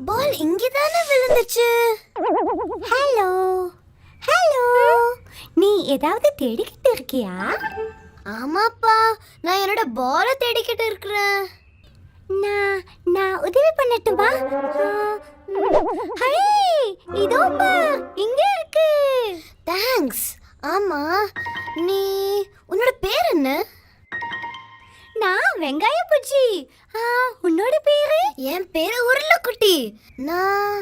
பால் இங்கதானே விழுந்துச்சு. Hello hello, நீ ஏதாவது தேடிக்கிட்டு இருக்கியா? ஆமாப்பா, நான் என்னோட பால தேடிக்கிட்டு இருக்கிறேன். நான் உதவி பண்ணட்டுமா? ஹே, இதோ பார், இங்க இருக்கு. தேங்க்ஸ். ஆமா, நீ உன்னோட பேர் என்ன? நான் வெங்காய புஜ்ஜி. உன்னோட பேரு? என் பேரு உருளைக்குட்டி. நான்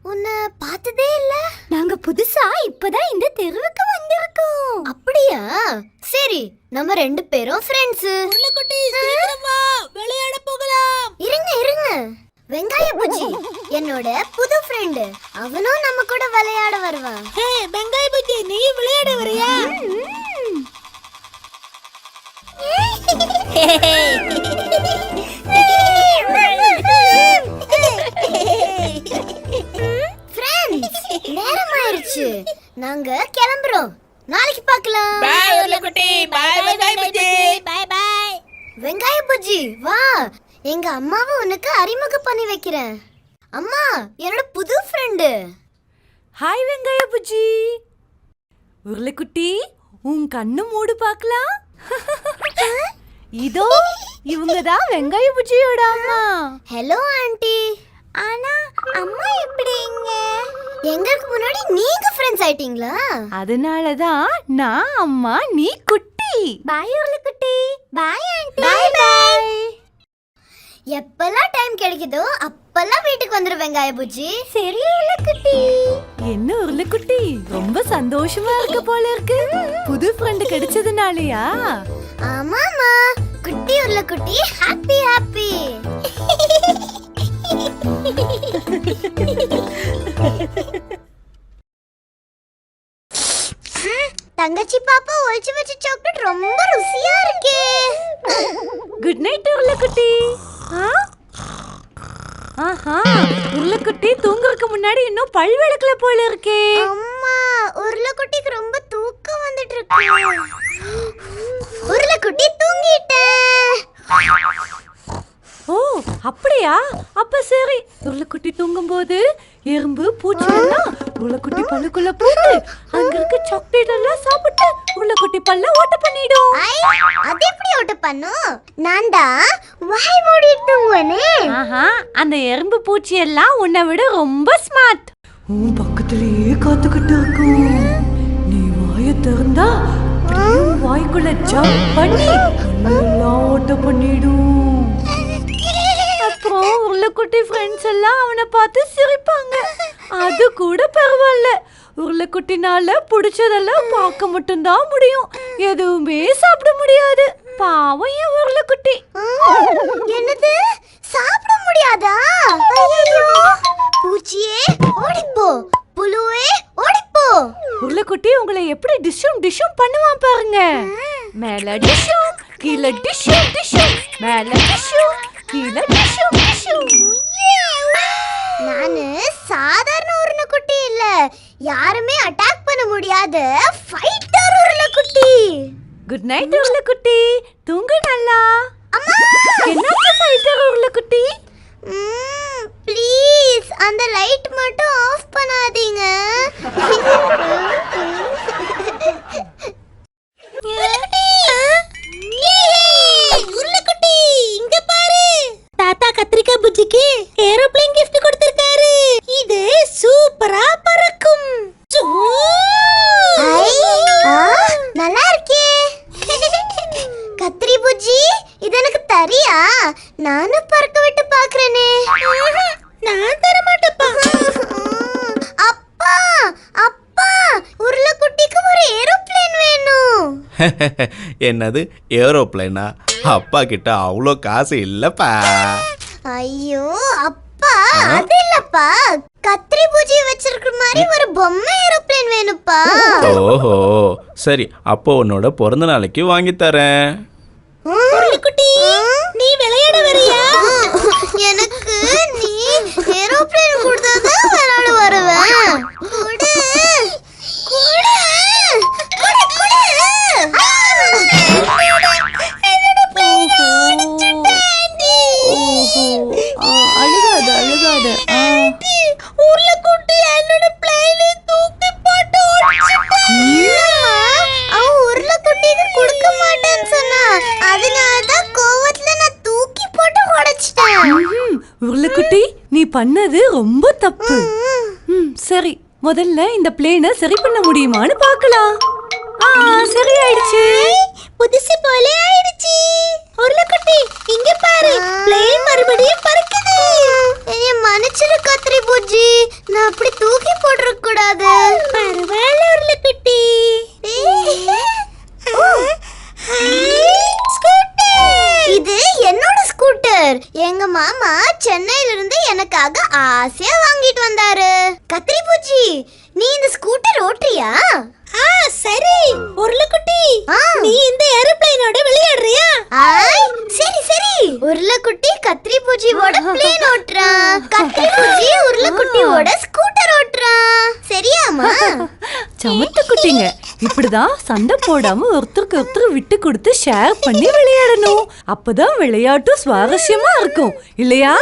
உன்னை பார்த்ததே இல்ல. நாங்க புதுசா இப்பதான் இந்த தெருவுக்கு வந்திருக்கோம். அப்படியா? சரி, நம்ம ரெண்டு பேரும் ஃப்ரெண்ட்ஸ். உருளைக்குட்டி, சீக்கிரம் வா, விளையாட போகலாம். இருங்க, வெங்காய புஜ்ஜி என்னோட புது ஃப்ரெண்ட். அவனும் நம்ம கூட விளையாட வருவான். ஹே வெங்காய புஜ்ஜி, நீ விளையாட வரியா? நேரம் ஆயிருச்சு, நாங்க கிளம்புறோம். நாளைக்கு பார்க்கலாம். பை உருளைக்குட்டி, பை வெங்காய புஜ்ஜி, பை பை. வெங்காய புஜ்ஜி வா, எங்க அம்மாவை உனக்கு அறிமுகம் பண்ணி வைக்கிறேன். அம்மா, என்னோட புது ஃப்ரெண்டு. ஹாய் வெங்காய புஜ்ஜி. உருளைக்குட்டி, உன் கண்ணு மூடு பார்க்கலாம். இதோ இவங்க தான் வெங்காய புஜ்ஜியோட அம்மா. Hello aunty. ஆனா அம்மா எப்படிங்க? எங்களுக்கு முன்னாடி நீங்க ஃப்ரெண்ட்ஸ் ஆயிட்டீங்களா? அதனால தான் நான் அம்மா, நீ குட்டி. பாய் உருளைக்குட்டி. Bye aunty. Bye bye. எப்பெல்லாம் டைம் கிடைக்குதோ அப்பெல்லாம் வீட்டுக்கு வந்துரு வெங்காய புஜ்ஜி. சரி உருளைக்குட்டி. என்ன உருளைக்குட்டி, ரொம்ப சந்தோஷமா இருக்க போல இருக்கு. புது ஃப்ரெண்ட் கிடைச்சதுனாலயா? ஆமாமா, குட்டி உருளைக்குட்டி ஹாப்பி ஹாப்பி. தங்கச்சி பாப்பா ஒளிச்சு வச்ச சாக்லேட் ரொம்ப ருசியா இருக்கே. Good night உருளைக்குட்டி. ஆஹா, உருளைக்குட்டி தூங்குறதுக்கு முன்னாடி இன்னும் பல் விளக்கல போல இருக்கே. அம்மா, உருளைக்குட்டிக்கு ரொம்ப தூக்கம் வந்துட்டு இருக்கு. உருளைக்குட்டி தூங்கிட்டே. ஓ அப்படியா? அப்ப சரி, உருளைக்குட்டி தூங்கும்போது எறும்பு பூச்சி எல்லாம் உருளைக்குட்டி பல்லுக்குள்ள போட்டு அங்க இருக்க சாக்லேட் எல்லாம் சாப்பிட்டு உருளைக்குட்டி பல்ல ஓட்ட பண்ணிடும். அது எப்படி ஓட்ட பண்ணும்? நான் தான் வாய் மூடிட்டு தூங்குவேனே. ஆஹா, அந்த எறும்பு பூச்சி எல்லாம் உன்னை விட ரொம்ப ஸ்மார்ட். உன் பக்கத்திலேயே காத்துக்கிட்டு இருக்கும். நீ வாயை திறந்தா வாய்க்குள்ள ஜம்ப் பண்ணி எல்லாம் ஓட்ட பண்ணிடும். அப்புறம் உருளைக்குட்டி ஃப்ரெண்ட்ஸ் எல்லாம் அவனை பார்த்து சிரிப்பாங்க. அது கூட பரவாயில்ல, உருளைக்குட்டினால பிடிச்சதெல்லாம் பார்க்க மட்டும்தான் முடியும், எதுவுமே சாப்பிட முடியாது. பாவம் என் உருளைக்குட்டி. என்னது, சாப்பிட முடியாதா? ஐயோ, பூச்சியே ஓடிப்போ, புழுவே ஓடிப்போ. உருளைக்குட்டி உங்களை எப்படி டிஷ்ஷும் பண்ணுவான் பாருங்க. மேல டிஷ்ஷும், கீழே டிஷ்ஷும், மேல டிஷ்ஷும், கீழே டிஷ்ஷும். நானு சாதாரண உருளைக்குட்டி இல்ல, யாருமே அட்டாக் பண்ண முடியாத ஃபைட்டர் உருளைக்குட்டி. குட் நைட் உருளைக்குட்டி, தூங்கு நல்லா. அம்மா, என்னாச்சு ஃபைட்டர் உருளைக்குட்டி? ப்ளீஸ் அந்த லைட் மட்டும் ஆஃப் பண்ணாதீங்க. உருளைக்குட்டி, இங்க பாரு. தாத்தா கத்திரிக்காய் புஜ்ஜிக்கு ஏரோப்ளேன் கிஃப்ட் கொடுத்திருக்காரு. இது சூப்பரா பறக்கும். நல்லா இருக்கே. கத்திரி புஜ்ஜி, இது எனக்கு தரியா? நானும் பறக்க விட்டு பாக்குறேனே. நான் தர மாட்டேப்பா. அப்பா அப்பா, உருளைக்குட்டிக்கு ஒரு ஏரோப்ளேன் வேணும். என்னது ஏரோப்ளேனா? அப்பா கிட்ட அவ்வளோ காசு இல்லப்பா. ஐயோ அப்பா, அது இல்லப்பா, கத்திரி பூஜை வச்சிருக்கிற மாதிரி ஒரு பொம்மை ஏரோப்ளேன் வேணுப்பா. ஓஹோ, சரி, அப்போ உன்னோட பிறந்த நாளைக்கு வாங்கி தரேன். உருளைக்குட்டி, நீ விளையாட வரியா? எனக்கு நீ ஏரோப்ளேன் கொடுத்தாதான் விளையாட வருவேன். குடு குடு குடு குடு. என்னோட பிளேன் அடிச்சிட்டேன். பண்ணது ரொம்ப தப்பு. சரி, முதல்ல இந்த பிளேனை சரி பண்ண முடியுமான்னு பார்க்கலாம். சரி ஆயிடுச்சு. புதுசு போல ஆயிடுச்சு. உருளைக்குட்டி இங்க பாரு, பிளேன் மறுபடியும் பறக்குது. மன்னிச்சிரு கத்திரி பூச்சி, நான் அப்படி தூக்கி போட்டுற கூடாது. பரவாயில்ல உருளைக்குட்டி. இது என்னோட ஸ்கூட்டர். எங்க மாமா சென்னையில இருந்து எனக்காக ஆசையா வாங்கிட்டு வந்தாரு. கத்திரி பூச்சி, நீ இந்த ஸ்கூட்டர் ஓட்டுறியா? சரி உருளைக்குட்டி, நீ இந்த ஏரோப்ளேனோட விளையாடுறியா? சரி சரி. உருளைக்குட்டி கத்திரி பூச்சியோட பிளேன் ஓட்டுறான், கத்திரி பூச்சி உருளைக்குட்டியோட ஸ்கூட்டர் ஓட்டுறான். சரியாமா? சமத்து குட்டிங்க, இப்படிதான் சண்டை போடாம ஒருத்தருக்கு ஒருத்தர் விட்டு கொடுத்து ஷேர் பண்ணி விளையாடணும். அப்பதான் விளையாட்டும் சுவாரஸ்யமா இருக்கும் இல்லையா?